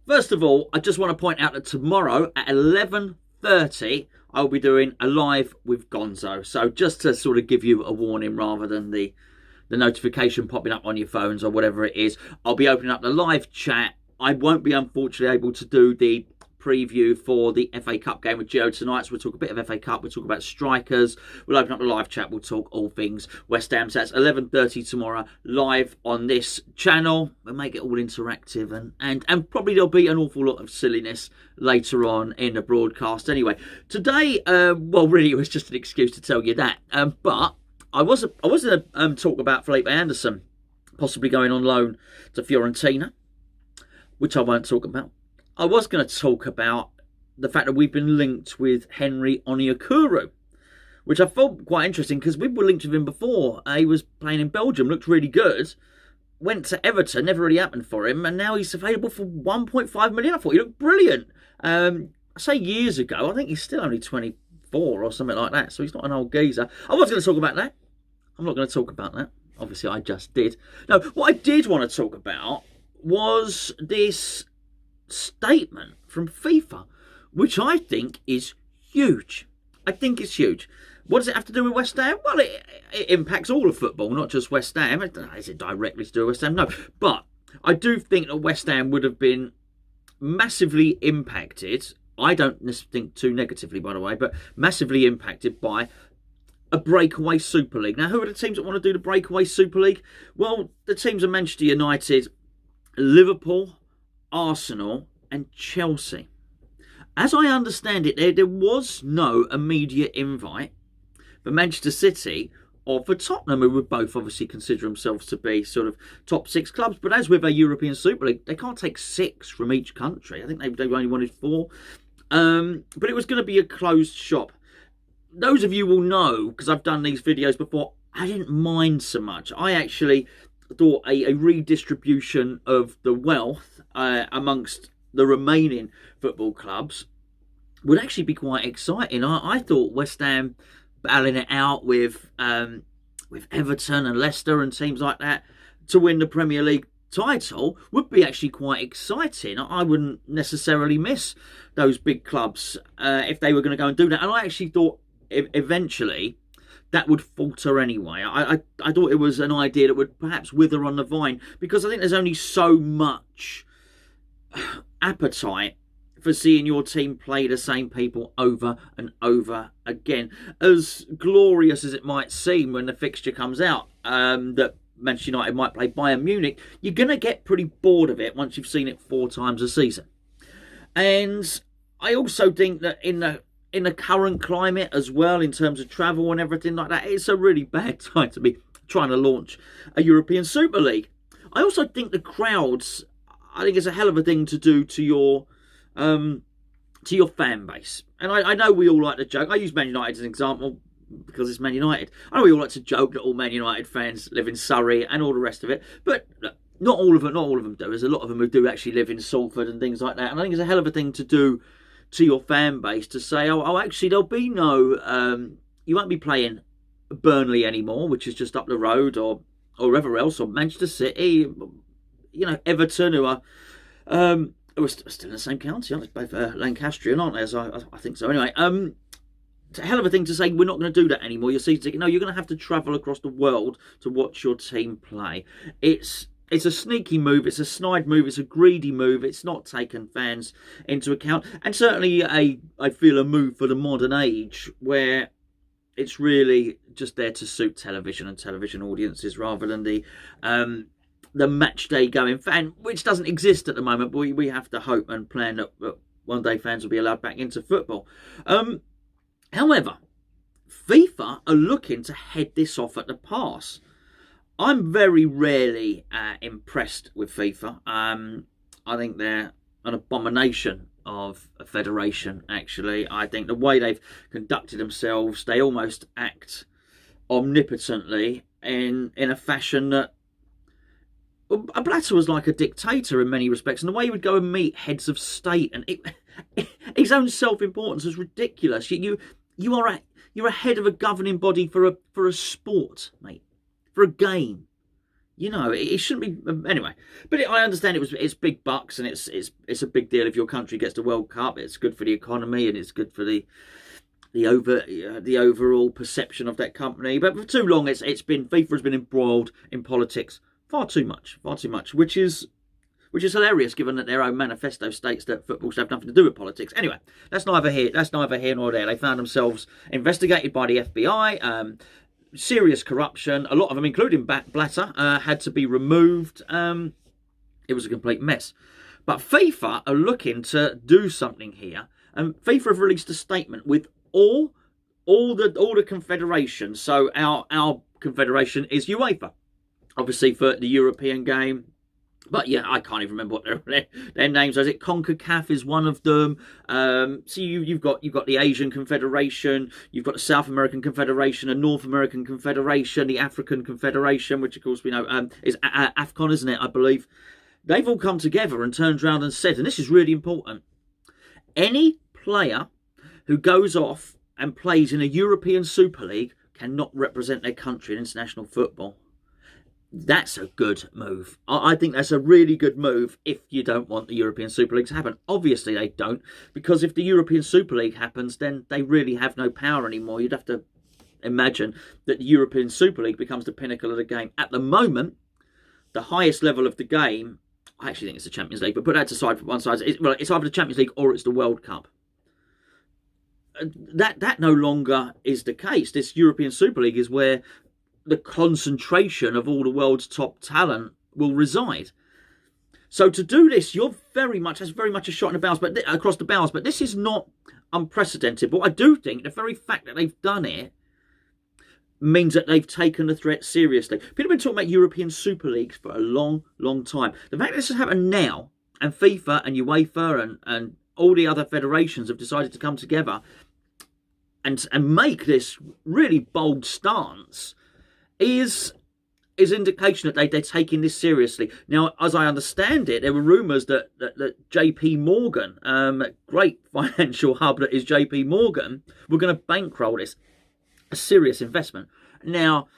First of all, I just want to point out that tomorrow at 11:30, I'll be doing a live with Gonzo. So just to sort of give you a warning rather than the notification popping up on your phones or whatever it is, I'll be opening up the live chat. I won't be unfortunately able to do the preview for the FA Cup game with Gio tonight, so we'll talk a bit of FA Cup, we'll talk about strikers, we'll open up the live chat, we'll talk all things West Ham. So that's 11:30 tomorrow, live on this channel. We'll make it all interactive, and probably there'll be an awful lot of silliness later on in the broadcast. Anyway, today, well, really it was just an excuse to tell you that, but I was going to talk about Felipe Anderson possibly going on loan to Fiorentina, which I won't talk about. I was going to talk about the fact that we've been linked with Henry Onyekuru, which I thought quite interesting because we were linked with him before. He was playing in Belgium, looked really good, went to Everton, never really happened for him, and now he's available for 1.5 million. I thought he looked brilliant. I say years ago, I think he's still only 24 or something like that, so he's not an old geezer. I was going to talk about that. I'm not going to talk about that. Obviously, I just did. No, what I did want to talk about was this statement from FIFA, which I think is huge. I think it's huge. What does it have to do with West Ham? Well, it impacts all of football, not just West Ham. Is it directly to do with West Ham? No. But I do think that West Ham would have been massively impacted. I don't think too negatively, by the way, but massively impacted by a breakaway Super League. Now, who are the teams that want to do the breakaway Super League? Well, the teams are Manchester United, Liverpool, Arsenal and Chelsea. As I understand it, there was no immediate invite for Manchester City or for Tottenham, who would both obviously consider themselves to be sort of top six clubs. But as with a European Super League, they can't take 6 from each country. I think they only wanted 4. But it was going to be a closed shop. Those of you will know, because I've done these videos before, I didn't mind so much. I actually thought a redistribution of the wealth amongst the remaining football clubs would actually be quite exciting. I thought West Ham battling it out with Everton and Leicester and teams like that to win the Premier League title would be actually quite exciting. I wouldn't necessarily miss those big clubs if they were going to go and do that. And I actually thought eventually that would falter anyway. I thought it was an idea that would perhaps wither on the vine, because I think there's only so much appetite for seeing your team play the same people over and over again. As glorious as it might seem when the fixture comes out, that Manchester United might play Bayern Munich, you're going to get pretty bored of it once you've seen it 4 times a season. And I also think that in the current climate as well, in terms of travel and everything like that, it's a really bad time to be trying to launch a European Super League. I also think the crowds, I think it's a hell of a thing to do to your fan base. And I know we all like to joke. I use Man United as an example because it's Man United. I know we all like to joke that all Man United fans live in Surrey and all the rest of it, but not all of them do. There's a lot of them who do actually live in Salford and things like that. And I think it's a hell of a thing to do to your fan base to say, oh actually there'll be no, you won't be playing Burnley anymore, which is just up the road, or wherever else, or Manchester City, you know, Everton, who are still in the same county, aren't they? Both Lancastrian, aren't they? As I think so. Anyway, it's a hell of a thing to say we're not going to do that anymore. Your season ticket, no, you're going to have to travel across the world to watch your team play. It's a sneaky move, it's a snide move, it's a greedy move, it's not taken fans into account. And certainly I feel a move for the modern age where it's really just there to suit television and television audiences rather than the match day going fan, which doesn't exist at the moment, but we have to hope and plan that one day fans will be allowed back into football. However, FIFA are looking to head this off at the pass. I'm very rarely impressed with FIFA. I think they're an abomination of a federation, actually. I think the way they've conducted themselves, they almost act omnipotently in a fashion that Blatter was like a dictator in many respects. And the way he would go and meet heads of state, and his own self-importance is ridiculous. You're a head of a governing body for a sport, mate. For a game. it shouldn't be anyway. But I understand it's big bucks, and it's a big deal if your country gets the World Cup. It's good for the economy, and it's good for the overall perception of that company. But for too long, FIFA has been embroiled in politics far too much, which is hilarious, given that their own manifesto states that football should have nothing to do with politics. Anyway, that's neither here nor there. They found themselves investigated by the FBI. Serious corruption. A lot of them, including Blatter, had to be removed. It was a complete mess. But FIFA are looking to do something here, and FIFA have released a statement with all the confederations. So our confederation is UEFA, obviously for the European game. But yeah, I can't even remember what their names are. Is it CONCACAF is one of them? So you've got the Asian Confederation, you've got the South American Confederation, a North American Confederation, the African Confederation, which of course we know is AFCON, isn't it? I believe they've all come together and turned around and said, and this is really important: any player who goes off and plays in a European Super League cannot represent their country in international football. That's a good move. I think that's a really good move if you don't want the European Super League to happen. Obviously they don't, because if the European Super League happens, then they really have no power anymore. You'd have to imagine that the European Super League becomes the pinnacle of the game. At the moment, the highest level of the game, I actually think it's the Champions League, but put that to side for one side. It's either the Champions League or it's the World Cup. That no longer is the case. This European Super League is where the concentration of all the world's top talent will reside. So to do this, that's very much a shot in the bows, but across the bows. But this is not unprecedented. But I do think the very fact that they've done it means that they've taken the threat seriously. People have been talking about European Super Leagues for a long, long time. The fact that this has happened now, and FIFA and UEFA and all the other federations have decided to come together and make this really bold stance is indication that they're taking this seriously. Now, as I understand it, there were rumours that JP Morgan, great financial hub that is JP Morgan, were going to bankroll this, a serious investment. Now,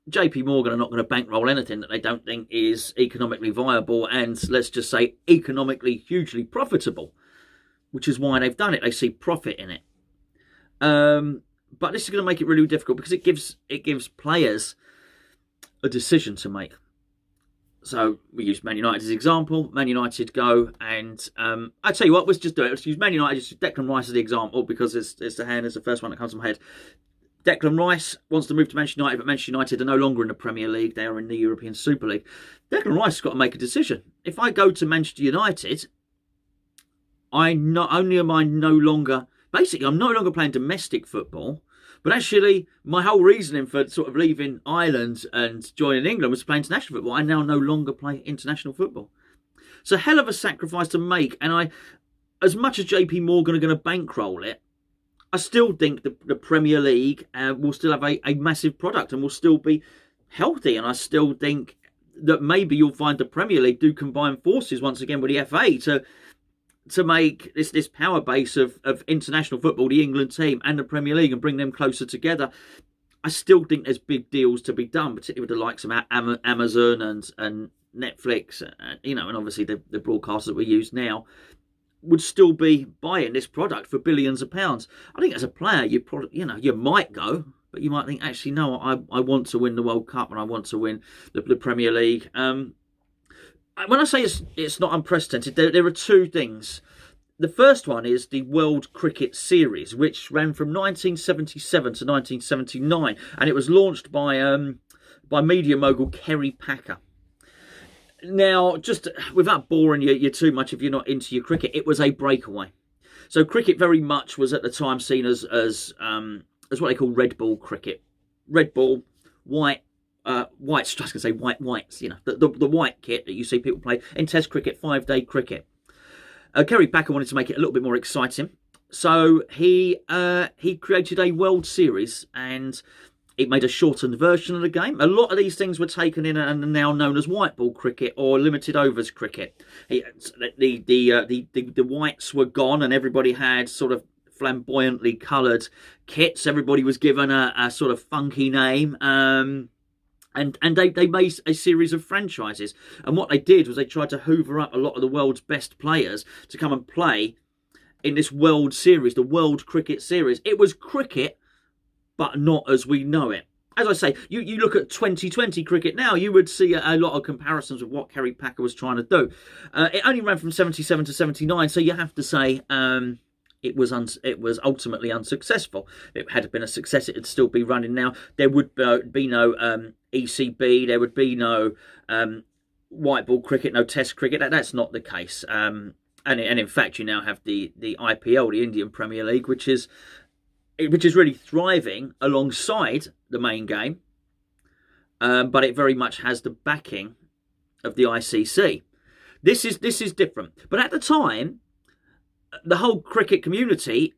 JP Morgan are not going to bankroll anything that they don't think is economically viable and, let's just say, economically hugely profitable, which is why they've done it. They see profit in it. But this is going to make it really difficult because it gives players a decision to make. So we use Man United as an example. Man United go and I tell you what, let's just do it. Let's use Man United, just Declan Rice as the example because it's the first one that comes to my head. Declan Rice wants to move to Manchester United, but Manchester United are no longer in the Premier League. They are in the European Super League. Declan Rice has got to make a decision. If I go to Manchester United, I'm no longer playing domestic football, but actually my whole reasoning for sort of leaving Ireland and joining England was to play international football. I now no longer play international football. It's a hell of a sacrifice to make, and as much as JP Morgan are going to bankroll it, I still think the Premier League will still have a massive product and will still be healthy, and I still think that maybe you'll find the Premier League do combine forces once again with the FA to make this power base of international football, the England team and the Premier League, and bring them closer together. I still think there's big deals to be done, particularly with the likes of Amazon and Netflix, and obviously the broadcasters that we use now would still be buying this product for billions of pounds. I think as a player, you might go, but you might think, actually, no, I want to win the World Cup and I want to win the Premier League. When I say it's not unprecedented, there are two things. The first one is the World Cricket Series, which ran from 1977 to 1979, and it was launched by media mogul Kerry Packer. Now, just without boring you too much if you're not into your cricket, it was a breakaway. So cricket very much was at the time seen as what they call red ball cricket. Red ball, whites, I was going to say whites, the white kit that you see people play in Test cricket, 5-day cricket. Kerry Packer wanted to make it a little bit more exciting, so he created a World Series, and it made a shortened version of the game. A lot of these things were taken in and are now known as white ball cricket or limited overs cricket. The whites were gone, and everybody had sort of flamboyantly coloured kits. Everybody was given a sort of funky name. And they made a series of franchises. And what they did was they tried to hoover up a lot of the world's best players to come and play in this World Series, the World Cricket Series. It was cricket, but not as we know it. As I say, you look at 2020 cricket now, you would see a lot of comparisons with what Kerry Packer was trying to do. It only ran from 77 to 79, so you have to say it was ultimately unsuccessful. If it had been a success, it would still be running now. There would be no ECB, there would be no white ball cricket, no test cricket. That's not the case. And in fact, you now have the IPL, the Indian Premier League, which is really thriving alongside the main game, but it very much has the backing of the ICC. This is different. But at the time, the whole cricket community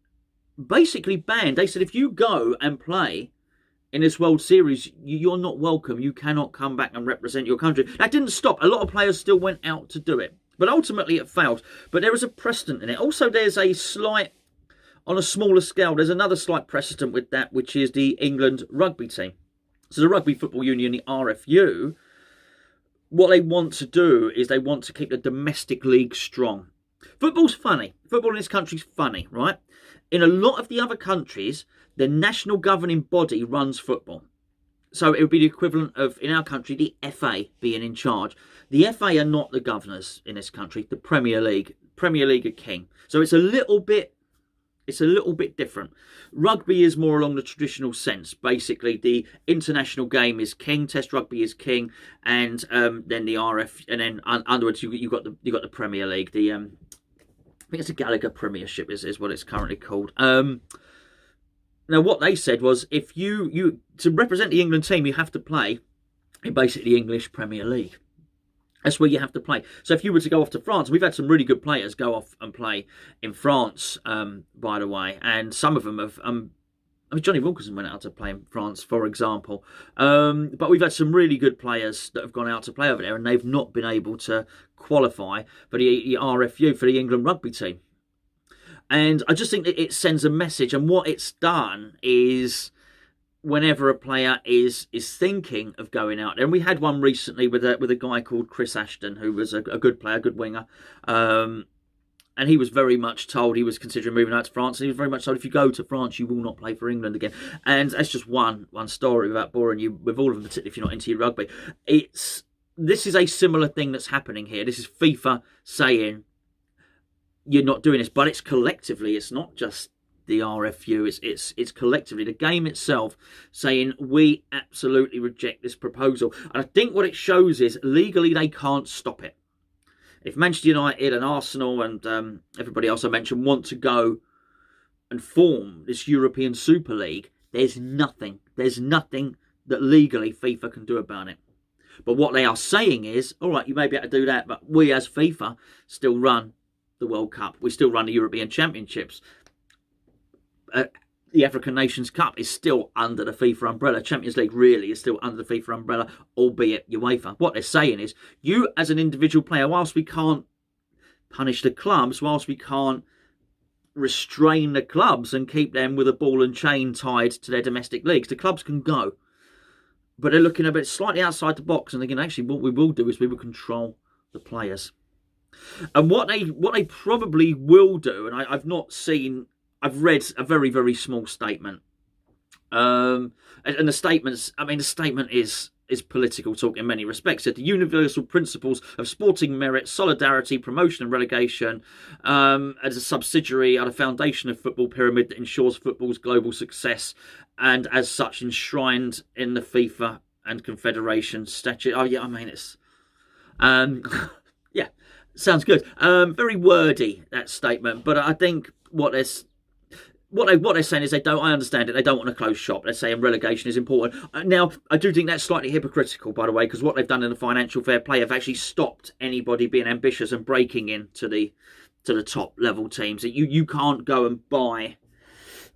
basically banned. They said, if you go and play in this World Series, you're not welcome. You cannot come back and represent your country. That didn't stop. A lot of players still went out to do it. But ultimately it failed. But there is a precedent in it. Also, there's a slight, on a smaller scale, there's another slight precedent with that, which is the England rugby team. So the Rugby Football Union, the RFU, what they want to do is they want to keep the domestic league strong. Football's funny. Football in this country's funny, right? In a lot of the other countries, the national governing body runs football. So it would be the equivalent of, in our country, the FA being in charge. The FA are not the governors in this country. The Premier League. Premier League are king. So it's a little bit different. Rugby is more along the traditional sense. Basically, the international game is king, Test rugby is king, and then the RF, and then underwards you got the Premier League. The I think it's the Gallagher Premiership is what it's currently called. Now, what they said was, if you to represent the England team, you have to play in basically the English Premier League. That's where you have to play. So if you were to go off to France, we've had some really good players go off and play in France, by the way. And some of them have... Johnny Wilkinson went out to play in France, for example. But we've had some really good players that have gone out to play over there, and they've not been able to qualify for the RFU, for the England rugby team. And I just think that it sends a message. And what it's done is, whenever a player is thinking of going out there, and we had one recently with a guy called Chris Ashton, who was a good player, a good winger, and he was very much told he was considering moving out to France, and he was very much told, if you go to France, you will not play for England again. And that's just one story without boring you with all of them, particularly if you're not into your rugby. This is a similar thing that's happening here. This is FIFA saying, you're not doing this, but it's collectively. It's not just the RFU, it's collectively, the game itself, saying we absolutely reject this proposal. And I think what it shows is, legally they can't stop it. If Manchester United and Arsenal and everybody else I mentioned want to go and form this European Super League, there's nothing that legally FIFA can do about it. But what they are saying is, all right, you may be able to do that, but we as FIFA still run the World Cup. We still run the European Championships. The African Nations Cup is still under the FIFA umbrella. Champions League really is still under the FIFA umbrella, albeit UEFA. What they're saying is, you as an individual player, whilst we can't punish the clubs, whilst we can't restrain the clubs and keep them with a ball and chain tied to their domestic leagues, the clubs can go. But they're looking a bit slightly outside the box and thinking, actually, what we will do is we will control the players. And what they probably will do, and I've not seen... I've read a very, very small statement. And the statement is political talk in many respects. That the universal principles of sporting merit, solidarity, promotion and relegation, as a subsidiary, are the foundation of football pyramid that ensures football's global success, and as such enshrined in the FIFA and Confederation statute. Oh yeah, I mean it's... yeah, sounds good. Very wordy, that statement, but I think what they're saying is, I understand it, they don't want to close shop. They're saying relegation is important. Now, I do think that's slightly hypocritical, by the way, because what they've done in the financial fair play have actually stopped anybody being ambitious and breaking into the top level teams. You can't go and buy,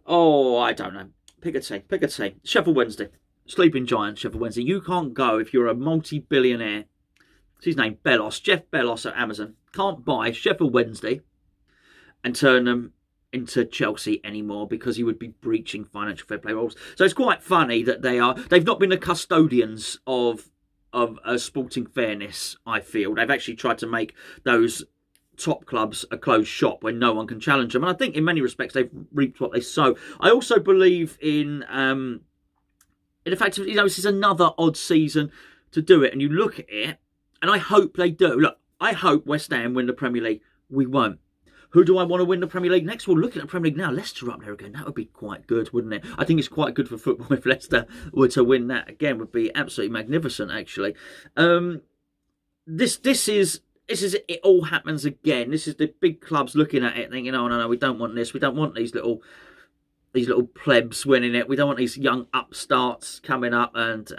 I don't know, pick a team. Sheffield Wednesday, Sleeping Giant, Sheffield Wednesday. You can't go, if you're a multi-billionaire, what's his name, Jeff Bezos at Amazon, can't buy Sheffield Wednesday and turn them into Chelsea anymore because he would be breaching financial fair play rules. So it's quite funny that they've not been the custodians of sporting fairness. I feel they've actually tried to make those top clubs a closed shop where no one can challenge them, and I think in many respects they've reaped what they sow. I also believe in the fact of, this is another odd season to do it, and you look at it, and I hope they do. Look, I hope West Ham win the Premier League. We won't. Who do I want to win the Premier League next? Well, looking at the Premier League now, Leicester up there again. That would be quite good, wouldn't it? I think it's quite good for football if Leicester were to win that again. Would be absolutely magnificent, actually. This is it. All happens again. This is the big clubs looking at it, thinking, "Oh no, we don't want this. We don't want these little plebs winning it. We don't want these young upstarts coming up and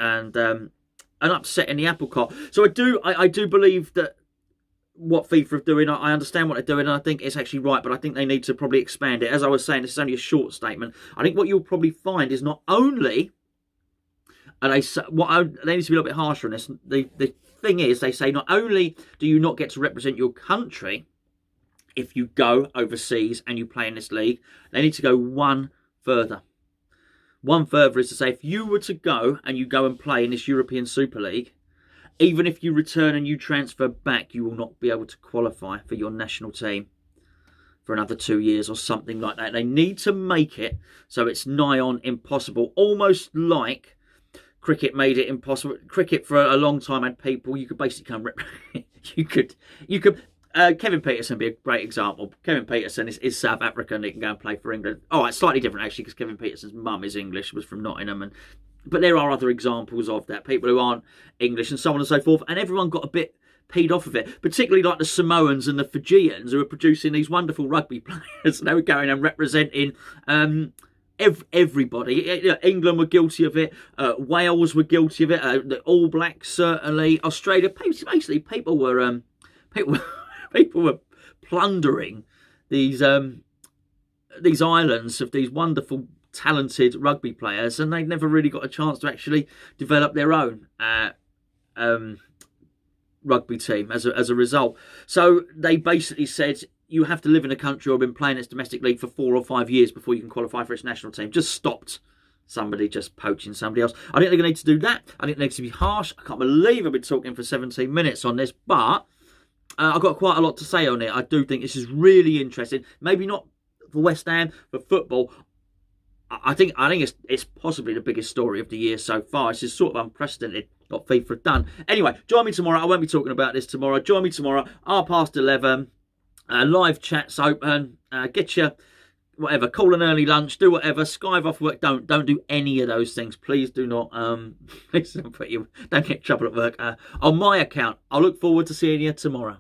upsetting the apple cart." So I do believe that what FIFA are doing, I understand what they're doing, and I think it's actually right, but I think they need to probably expand it. As I was saying, this is only a short statement. I think what you'll probably find is not only they need to be a little bit harsher on this. The thing is, they say not only do you not get to represent your country if you go overseas and you play in this league, they need to go one further. One further is to say, if you were to go and you go and play in this European Super League, even if you return and you transfer back, you will not be able to qualify for your national team for another 2 years or something like that. They need to make it so it's nigh on impossible, almost like cricket made it impossible. Cricket for a long time had people, you could basically come, you could Kevin Peterson be a great example. Kevin Peterson is South African. He can go and play for England. All right, slightly different actually, because Kevin Peterson's mum is English, was from Nottingham, but there are other examples of that. People who aren't English and so on and so forth. And everyone got a bit peed off of it, particularly like the Samoans and the Fijians who are producing these wonderful rugby players. They were going and representing everybody. England were guilty of it. Wales were guilty of it. The All Blacks certainly. Australia. Basically, people were plundering these islands of these wonderful, talented rugby players, and they never really got a chance to actually develop their own rugby team as a result. So they basically said you have to live in a country or been playing its domestic league for 4 or 5 years before you can qualify for its national team. Just stopped somebody just poaching somebody else. I think they're going to need to do that. I think they need to be harsh. I can't believe I've been talking for 17 minutes on this, but I've got quite a lot to say on it. I do think this is really interesting. Maybe not for West Ham, but football. I think it's possibly the biggest story of the year so far. This is sort of unprecedented what FIFA have done. Anyway, join me tomorrow. I won't be talking about this tomorrow. Join me tomorrow, 11:30. Live chats open. Get your whatever. Call an early lunch. Do whatever. Skive off work. Don't do any of those things. Please do not. Please don't get in trouble at work. On my account. I look forward to seeing you tomorrow.